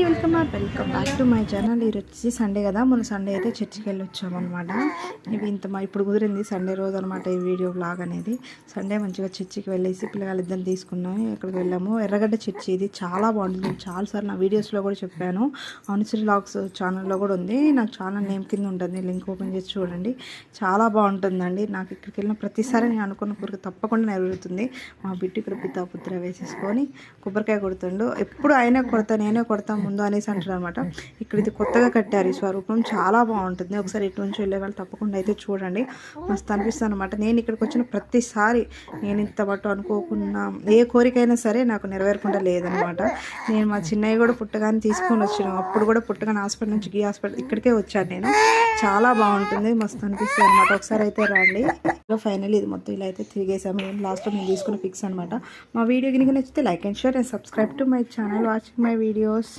Welcome back to my channel. ఈరోజు వచ్చి Sunday కదా, మొన్న సండే అయితే చర్చికి వెళ్ళి వచ్చామన్నమాట. ఇవి ఇప్పుడు కుదిరింది సండే రోజు అనమాట ఈ వీడియో బ్లాగ్ అనేది. సండే మంచిగా చర్చికి వెళ్ళేసి పిల్లగాళ్ళిద్దరిని తీసుకున్నాం, ఇక్కడికి వెళ్ళాము. ఎర్రగడ్డ చర్చి ఇది చాలా బాగుంటుంది. నేను చాలాసార్లు నా వీడియోస్లో కూడా చెప్పాను. అనుశ్రీ వ్లాగ్స్ ఛానల్లో కూడా ఉంది. నాకు ఛానల్ నేమ్ కింద ఉంటుంది, లింక్ ఓపెన్ చేసి చూడండి. చాలా బాగుంటుందండి. నాకు ఇక్కడికి వెళ్ళిన ప్రతిసారి నేను అనుకున్న కోరిక తప్పకుండా నెరవేరుతుంది. మా బిడ్డ ఇక్కడ పితాపుత్ర వేసేసుకొని కొబ్బరికాయ కొడుతుండు. ఎప్పుడు అయినా కొడతా, నేనే కొడతా ముందు అనేసి అంటారు అనమాట. ఇక్కడ ఇది కొత్తగా కట్టారు ఈ స్వరూపం, చాలా బాగుంటుంది. ఒకసారి ఇటు నుంచి వెళ్ళే వాళ్ళు తప్పకుండా అయితే చూడండి, మస్తు అనిపిస్తుంది అనమాట. నేను ఇక్కడికి వచ్చిన ప్రతిసారి నేను ఇంత మట్టు అనుకోకుండా ఏ కోరికైనా సరే నాకు నెరవేరకుండా లేదనమాట. నేను మా చిన్నయ్య కూడా పుట్టగానే తీసుకొని వచ్చాను. అప్పుడు కూడా పుట్టగానే హాస్పిటల్ నుంచి ఈ హాస్పిటల్ ఇక్కడికే వచ్చాను నేను. చాలా బాగుంటుంది, మస్తు అనిపిస్తుంది అనమాట. ఒకసారి అయితే రండి. ఫైనల్ ఇది మొత్తం ఇలా అయితే తిరిగేసాము. నేను లాస్ట్లో నేను తీసుకున్న ఫిక్స్ అనమాట. మా వీడియో కనుక నచ్చితే like and share and subscribe to my channel, watching my videos.